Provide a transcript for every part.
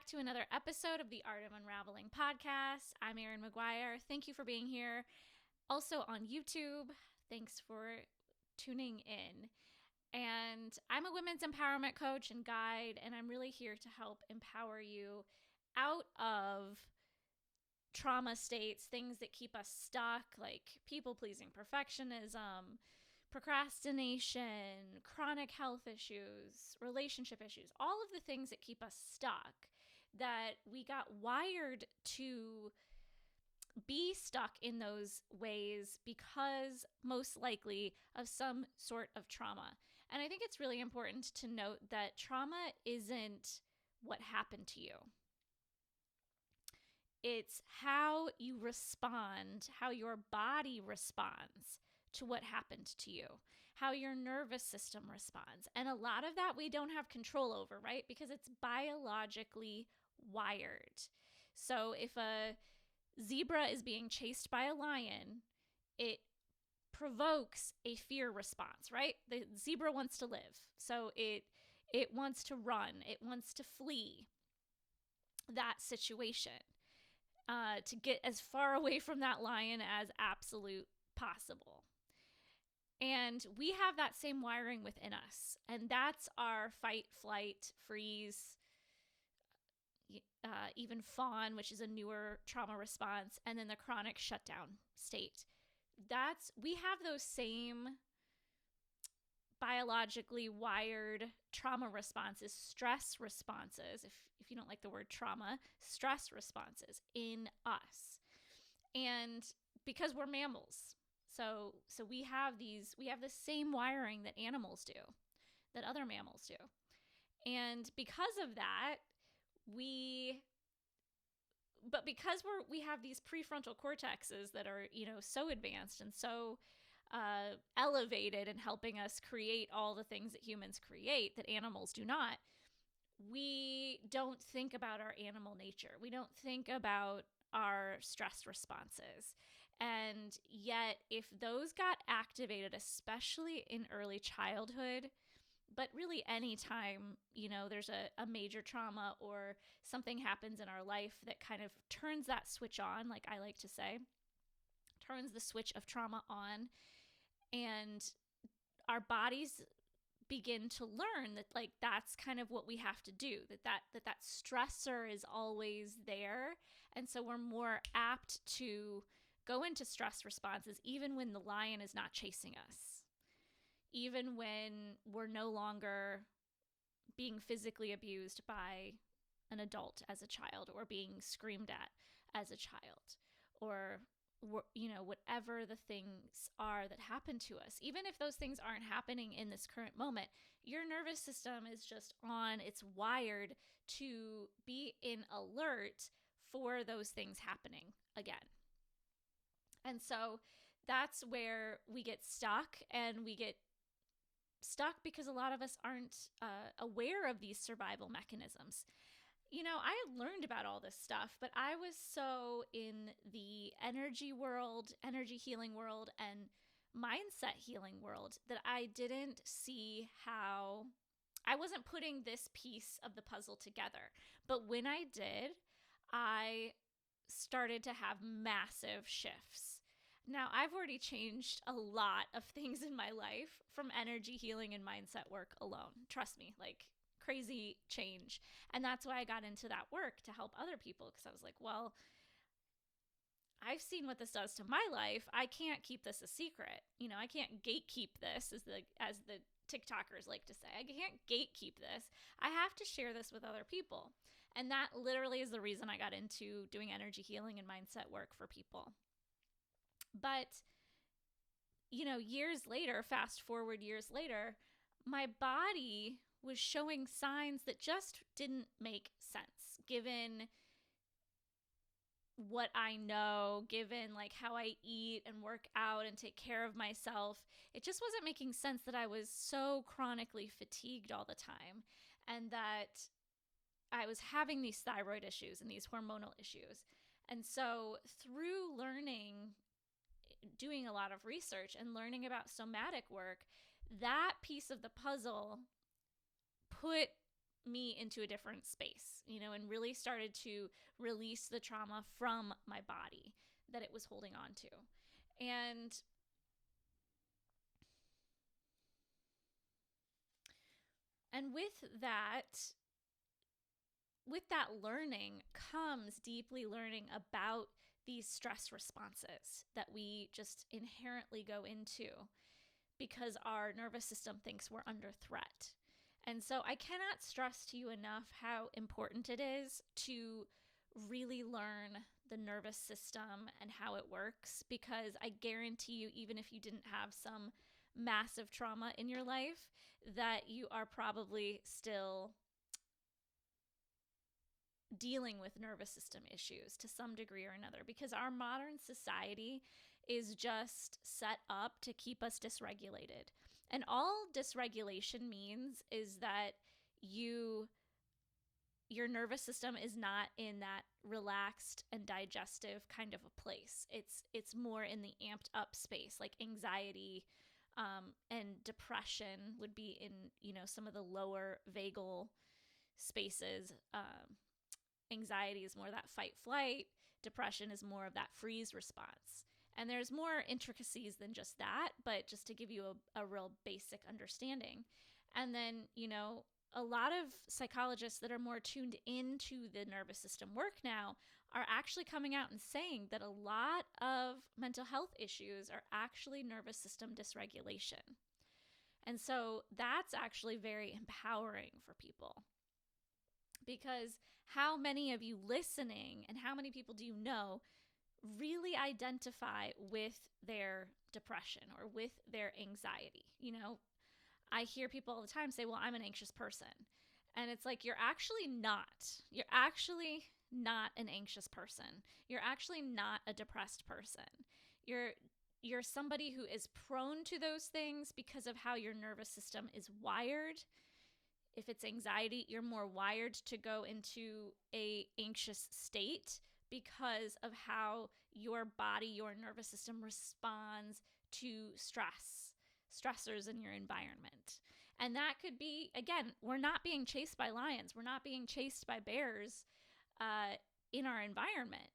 back to another episode of the Art of Unraveling podcast. I'm Erin McGuire. Thank you for being here. Also on YouTube, thanks for tuning in. And I'm a women's empowerment coach and guide, and I'm really here to help empower you out of trauma states, things that keep us stuck, like people-pleasing perfectionism, procrastination, chronic health issues, relationship issues, all of the things that keep us stuck, that we got wired to be stuck in those ways because most likely of some sort of trauma. And I think it's really important to note that trauma isn't what happened to you. It's how you respond, how your body responds to what happened to you, how your nervous system responds. And a lot of that we don't have control over, right? Because it's biologically wired. So if a zebra is being chased by a lion, it provokes a fear response, right? The zebra wants to live. So it wants to run, it wants to flee that situation, to get as far away from that lion as absolute possible. And we have that same wiring within us. And that's our fight, flight, freeze, even fawn, which is a newer trauma response, and then the chronic shutdown state. We have those same biologically wired trauma responses, stress responses, if you don't like the word trauma, stress responses in us. And because we're mammals, so we have the same wiring that animals do, that other mammals do. And because of that, because we have these prefrontal cortexes that are, so advanced and so elevated and helping us create all the things that humans create that animals do not, we don't think about our animal nature. We don't think about our stress responses. And yet, if those got activated, especially in early childhood, but really anytime, there's a major trauma or something happens in our life that kind of turns that switch on, like I like to say, turns the switch of trauma on, and our bodies begin to learn that, like, that's kind of what we have to do, that stressor is always there. And so we're more apt to go into stress responses even when the lion is not chasing us, even when we're no longer being physically abused by an adult as a child, or being screamed at as a child, or whatever the things are that happen to us. Even if those things aren't happening in this current moment, your nervous system is just on, it's wired to be in alert for those things happening again. And so that's where we get stuck, and we get stuck because a lot of us aren't aware of these survival mechanisms. I had learned about all this stuff, but I was so in the energy world, energy healing world, and mindset healing world that I didn't see how I wasn't putting this piece of the puzzle together. But when I did, I started to have massive shifts. Now, I've already changed a lot of things in my life from energy healing and mindset work alone. Trust me, like, crazy change. And that's why I got into that work, to help other people, because I was like, well, I've seen what this does to my life. I can't keep this a secret. I can't gatekeep this, as the TikTokers like to say. I can't gatekeep this. I have to share this with other people. And that literally is the reason I got into doing energy healing and mindset work for people. But, years later, fast forward years later, my body was showing signs that just didn't make sense, given what I know, given like how I eat and work out and take care of myself. It just wasn't making sense that I was so chronically fatigued all the time, and that I was having these thyroid issues and these hormonal issues. And so through doing a lot of research and learning about somatic work, that piece of the puzzle put me into a different space, and really started to release the trauma from my body that it was holding on to. And with that learning comes deeply learning about these stress responses that we just inherently go into because our nervous system thinks we're under threat. And so I cannot stress to you enough how important it is to really learn the nervous system and how it works, because I guarantee you, even if you didn't have some massive trauma in your life, that you are probably still dealing with nervous system issues to some degree or another, because our modern society is just set up to keep us dysregulated. And all dysregulation means is that your nervous system is not in that relaxed and digestive kind of a place. It's more in the amped up space, like anxiety and depression would be in some of the lower vagal spaces. Anxiety is more that fight flight. Depression is more of that freeze response. And there's more intricacies than just that, but just to give you a real basic understanding. And then, a lot of psychologists that are more tuned into the nervous system work now are actually coming out and saying that a lot of mental health issues are actually nervous system dysregulation. And so that's actually very empowering for people. Because how many of you listening and how many people do you know really identify with their depression or with their anxiety? I hear people all the time say, well, I'm an anxious person. And it's like, you're actually not. You're actually not an anxious person. You're actually not a depressed person. You're somebody who is prone to those things because of how your nervous system is wired. If it's anxiety, you're more wired to go into a anxious state because of how your body, your nervous system responds to stressors in your environment. And that could be, again, we're not being chased by lions. We're not being chased by bears in our environment.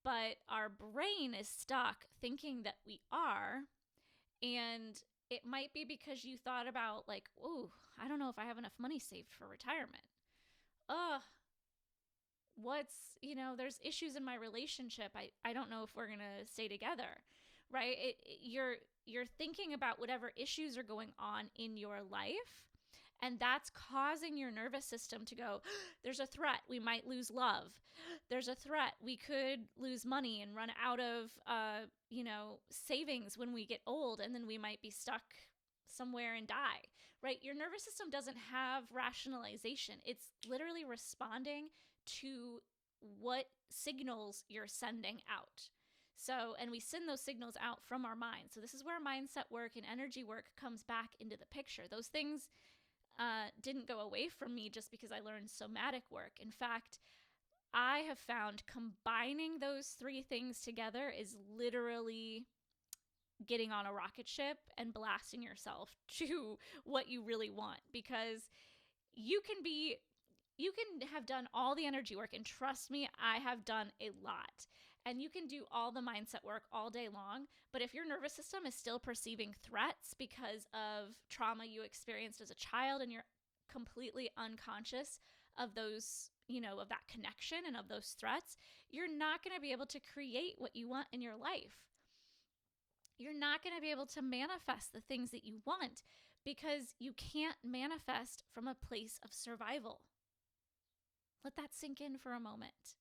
But our brain is stuck thinking that we are. And it might be because you thought about like, oh, I don't know if I have enough money saved for retirement. There's issues in my relationship. I don't know if we're going to stay together, right? You're thinking about whatever issues are going on in your life, and that's causing your nervous system to go, there's a threat. We might lose love. There's a threat. We could lose money and run out of, savings when we get old, and then we might be stuck somewhere and die, right? Your nervous system doesn't have rationalization. It's literally responding to what signals you're sending out. So, and we send those signals out from our mind. So this is where mindset work and energy work comes back into the picture. Those things didn't go away from me just because I learned somatic work. In fact, I have found combining those three things together is literally getting on a rocket ship and blasting yourself to what you really want, because you can have done all the energy work, and trust me, I have done a lot. And you can do all the mindset work all day long, but if your nervous system is still perceiving threats because of trauma you experienced as a child, and you're completely unconscious of those, of that connection and of those threats, you're not going to be able to create what you want in your life. You're not going to be able to manifest the things that you want, because you can't manifest from a place of survival. Let that sink in for a moment.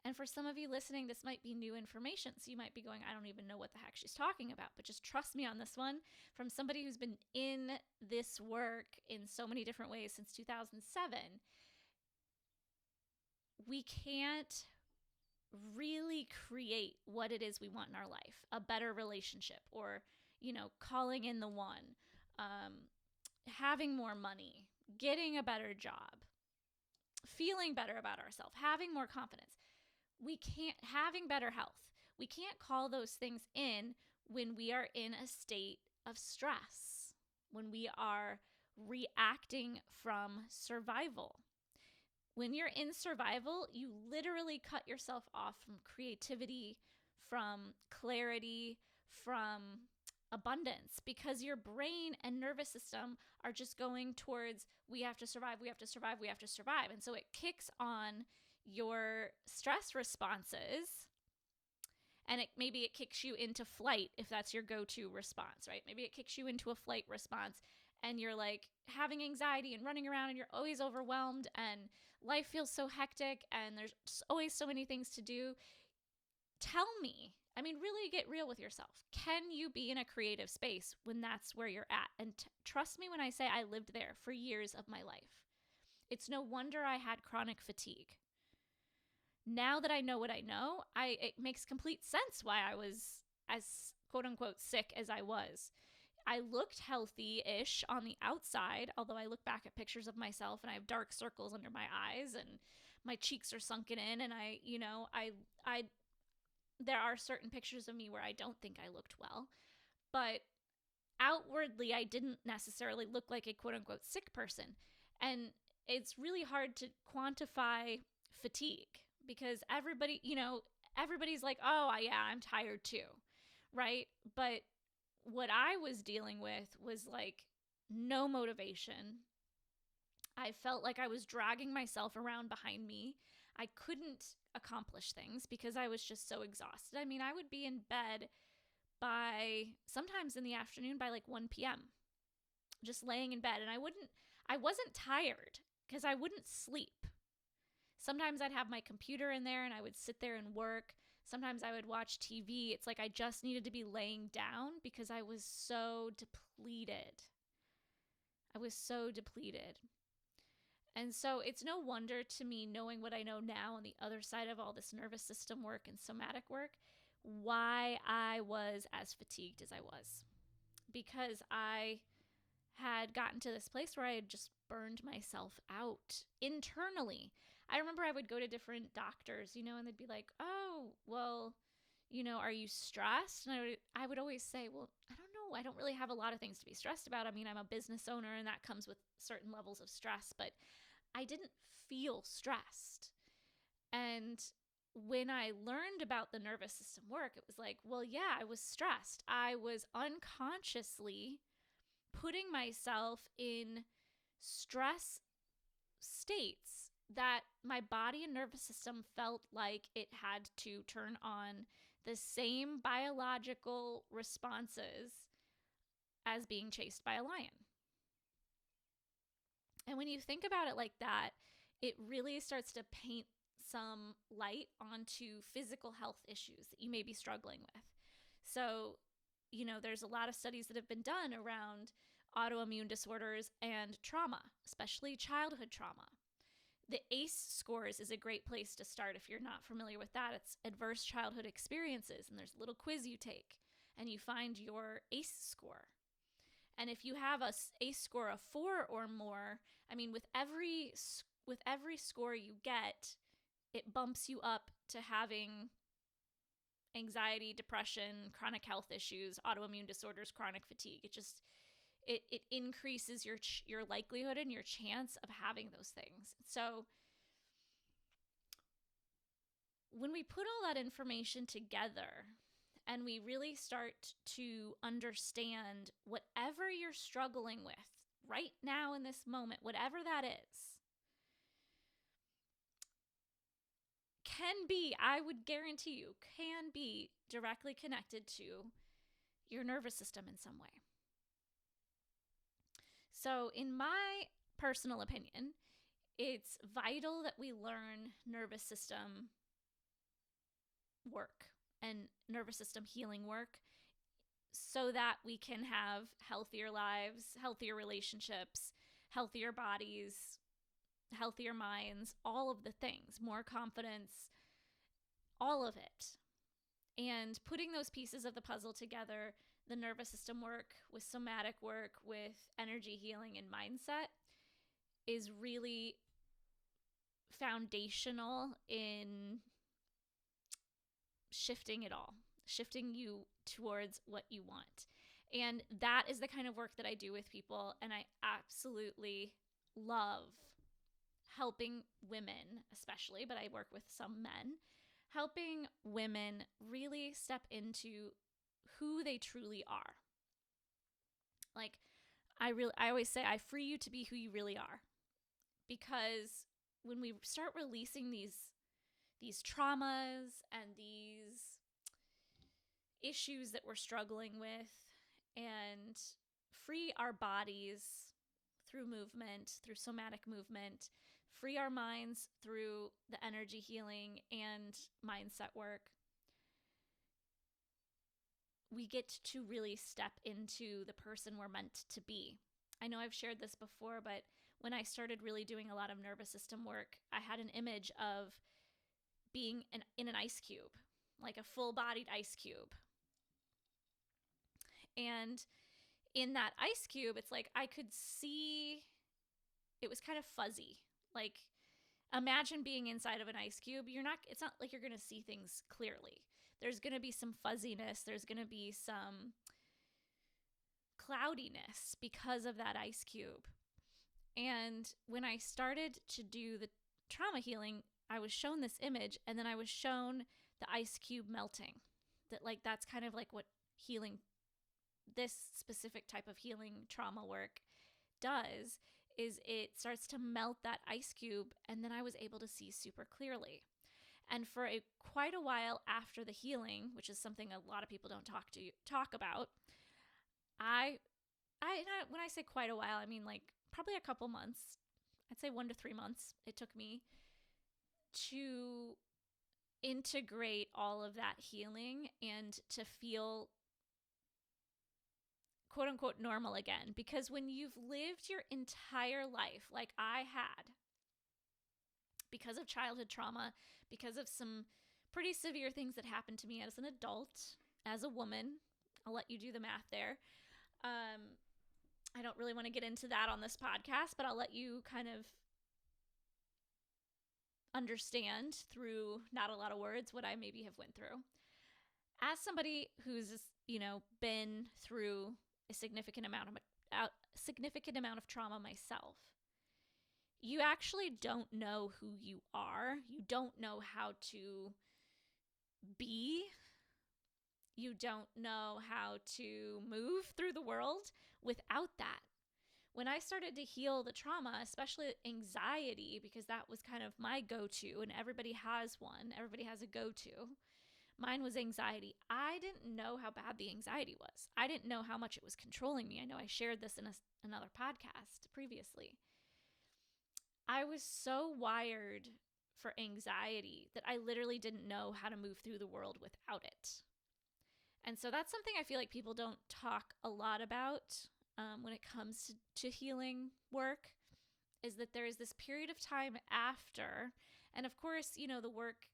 And for some of you listening, this might be new information. So you might be going, I don't even know what the heck she's talking about. But just trust me on this one, from somebody who's been in this work in so many different ways since 2007. We can't really create what it is we want in our life. A better relationship, or, calling in the one, having more money, getting a better job, feeling better about ourselves, having more confidence. Having better health. We can't call those things in when we are in a state of stress, when we are reacting from survival. When you're in survival, you literally cut yourself off from creativity, from clarity, from abundance, because your brain and nervous system are just going towards, we have to survive, we have to survive, we have to survive. And so it kicks on your stress responses, and maybe it kicks you into flight if that's your go-to response, right? Maybe it kicks you into a flight response, and you're like having anxiety and running around, and you're always overwhelmed, and life feels so hectic, and there's always so many things to do. Tell me, I mean, really get real with yourself. Can you be in a creative space when that's where you're at? And trust me when I say I lived there for years of my life. It's no wonder I had chronic fatigue. Now that I know what I know, it makes complete sense why I was as quote unquote sick as I was. I looked healthy-ish on the outside, although I look back at pictures of myself and I have dark circles under my eyes and my cheeks are sunken in, and there are certain pictures of me where I don't think I looked well, but outwardly I didn't necessarily look like a quote unquote sick person. And it's really hard to quantify fatigue because everybody's like, oh yeah, I'm tired too, right? But what I was dealing with was like no motivation. I felt like I was dragging myself around behind me. I couldn't accomplish things because I was just so exhausted. I mean, I would be in bed by sometimes in the afternoon by like 1 p.m. just laying in bed, and I wasn't tired because I wouldn't sleep. Sometimes I'd have my computer in there and I would sit there and work. Sometimes I would watch TV. It's like I just needed to be laying down because I was so depleted. And so it's no wonder to me, knowing what I know now on the other side of all this nervous system work and somatic work, why I was as fatigued as I was. Because I had gotten to this place where I had just burned myself out internally. I remember I would go to different doctors, and they'd be like, oh, well, are you stressed? And I would always say, well, I don't know. I don't really have a lot of things to be stressed about. I mean, I'm a business owner and that comes with certain levels of stress, but I didn't feel stressed. And when I learned about the nervous system work, it was like, well, yeah, I was stressed. I was unconsciously putting myself in stress states that my body and nervous system felt like it had to turn on the same biological responses as being chased by a lion. And when you think about it like that, it really starts to paint some light onto physical health issues that you may be struggling with. So, there's a lot of studies that have been done around autoimmune disorders and trauma, especially childhood trauma. The ACE scores is a great place to start if you're not familiar with that. It's adverse childhood experiences, and there's a little quiz you take, and you find your ACE score. And if you have a ACE score of 4 or more, I mean, with every score you get, it bumps you up to having anxiety, depression, chronic health issues, autoimmune disorders, chronic fatigue. It increases your likelihood and your chance of having those things. So when we put all that information together and we really start to understand whatever you're struggling with right now in this moment, whatever that is, I would guarantee you, can be directly connected to your nervous system in some way. So in my personal opinion, it's vital that we learn nervous system work and nervous system healing work so that we can have healthier lives, healthier relationships, healthier bodies, healthier minds, all of the things, more confidence, all of it. And putting those pieces of the puzzle together, the nervous system work with somatic work, with energy healing and mindset, is really foundational in shifting it all, shifting you towards what you want. And that is the kind of work that I do with people. And I absolutely love helping women, especially, but I work with some men, helping women really step into who they truly are. Like, I always say, I free you to be who you really are. Because when we start releasing these traumas and these issues that we're struggling with, and free our bodies through movement, through somatic movement, free our minds through the energy healing and mindset work, we get to really step into the person we're meant to be. I know I've shared this before, but when I started really doing a lot of nervous system work, I had an image of being in an ice cube, like a full-bodied ice cube. And in that ice cube, it's like I could see, it was kind of fuzzy. Like, imagine being inside of an ice cube. It's not like you're going to see things clearly. There's going to be some fuzziness. There's going to be some cloudiness because of that ice cube. And when I started to do the trauma healing, I was shown this image, and then I was shown the ice cube melting. That's kind of like what healing, this specific type of healing trauma work does, is it starts to melt that ice cube, and then I was able to see super clearly. And for quite a while after the healing, which is something a lot of people don't talk about, when I say quite a while, I mean like probably a couple months. I'd say 1 to 3 months it took me to integrate all of that healing and to feel quote unquote normal again. Because when you've lived your entire life like I had, because of childhood trauma, because of some pretty severe things that happened to me as an adult, as a woman, I'll let you do the math there. I don't really want to get into that on this podcast, but I'll let you kind of understand through not a lot of words what I maybe have went through. As somebody who's, been through a significant amount of trauma myself, you actually don't know who you are. You don't know how to be. You don't know how to move through the world without that. When I started to heal the trauma, especially anxiety, because that was kind of my go-to, and everybody has one, everybody has a go-to. Mine was anxiety. I didn't know how bad the anxiety was. I didn't know how much it was controlling me. I know I shared this in another podcast previously. I was so wired for anxiety that I literally didn't know how to move through the world without it. And so that's something I feel like people don't talk a lot about when it comes to healing work, is that there is this period of time after. And of course, the work,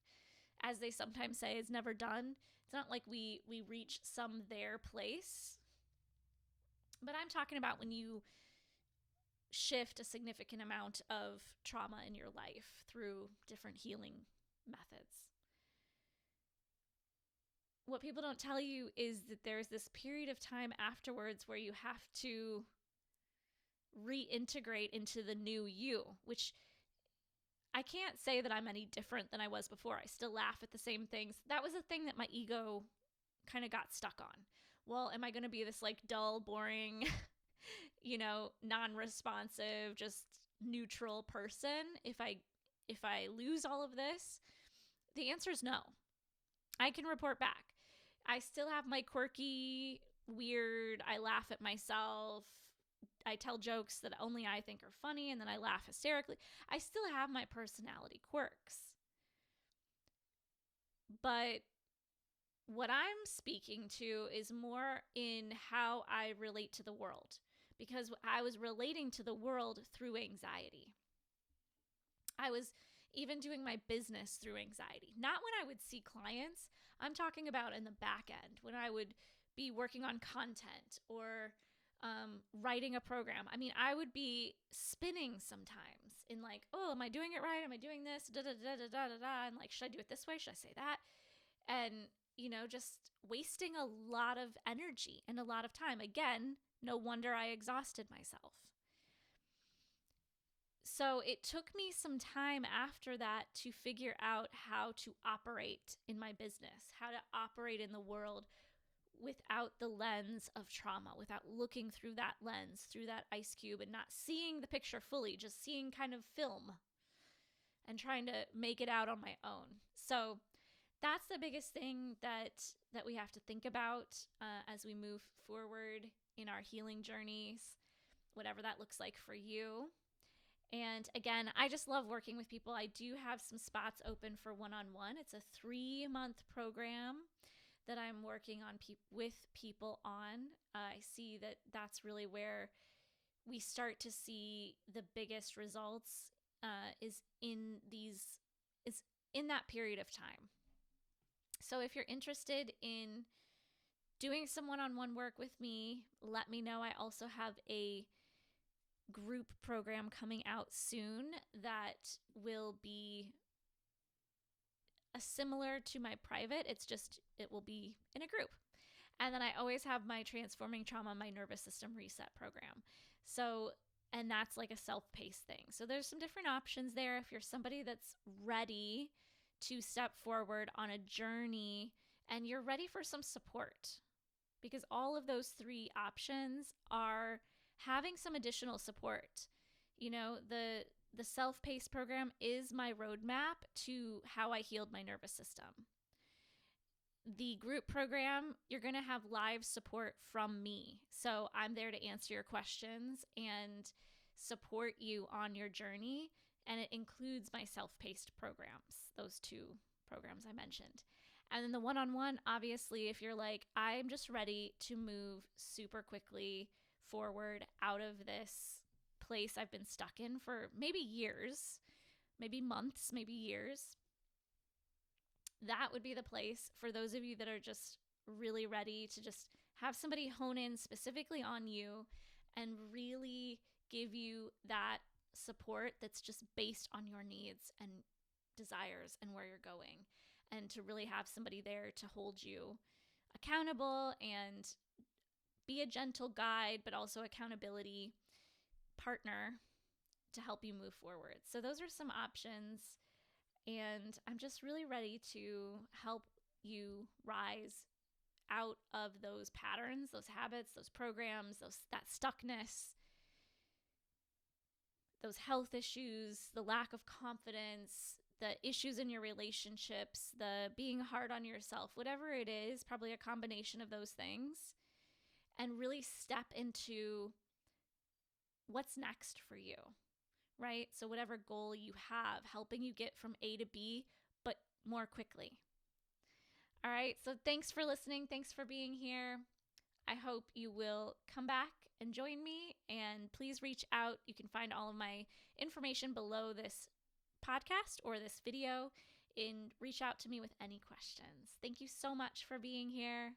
as they sometimes say, is never done. It's not like we reach some there place. But I'm talking about when you shift a significant amount of trauma in your life through different healing methods. What people don't tell you is that there's this period of time afterwards where you have to reintegrate into the new you, which I can't say that I'm any different than I was before. I still laugh at the same things. That was a thing that my ego kind of got stuck on. Well, am I going to be this like dull, boring, non-responsive, just neutral person if I lose all of this? The answer is no. I can report back. I still have my quirky, weird, I laugh at myself, I tell jokes that only I think are funny, and then I laugh hysterically. I still have my personality quirks. But what I'm speaking to is more in how I relate to the world, because I was relating to the world through anxiety. I was even doing my business through anxiety. Not when I would see clients. I'm talking about in the back end, when I would be working on content or writing a program. I mean, I would be spinning sometimes in like, oh, am I doing it right? Am I doing this? Da da da da da da da. And like, should I do it this way? Should I say that? And just wasting a lot of energy and a lot of time. Again, no wonder I exhausted myself. So it took me some time after that to figure out how to operate in my business, how to operate in the world without the lens of trauma, without looking through that lens, through that ice cube, and not seeing the picture fully, just seeing kind of film and trying to make it out on my own. So that's the biggest thing that we have to think about as we move forward in our healing journeys, whatever that looks like for you. And again, I just love working with people. I do have some spots open for one-on-one. It's a 3-month program that I'm working on with people on. I see that that's really where we start to see the biggest results is in that period of time. So if you're interested in doing some one-on-one work with me, let me know. I also have a group program coming out soon that will be similar to my private. It will be in a group. And then I always have my Transforming Trauma, my Nervous System Reset program. So, and that's like a self-paced thing. So there's some different options there. If you're somebody that's ready to step forward on a journey and you're ready for some support, because all of those 3 options are having some additional support. The self-paced program is my roadmap to how I healed my nervous system. The group program, you're going to have live support from me. So I'm there to answer your questions and support you on your journey. And it includes my self-paced programs, those 2 programs I mentioned. And then the one-on-one, obviously, if you're like, I'm just ready to move super quickly forward out of this place I've been stuck in for maybe years, maybe months, maybe years, that would be the place for those of you that are just really ready to just have somebody hone in specifically on you and really give you that support that's just based on your needs and desires and where you're going, and to really have somebody there to hold you accountable and be a gentle guide, but also accountability partner to help you move forward. So those are some options, and I'm just really ready to help you rise out of those patterns, those habits, those programs, that stuckness, those health issues, the lack of confidence, the issues in your relationships, the being hard on yourself, whatever it is, probably a combination of those things, and really step into what's next for you, right? So whatever goal you have, helping you get from A to B, but more quickly. All right, so thanks for listening. Thanks for being here. I hope you will come back and join me, and please reach out. You can find all of my information below this podcast or this video, and reach out to me with any questions. Thank you so much for being here.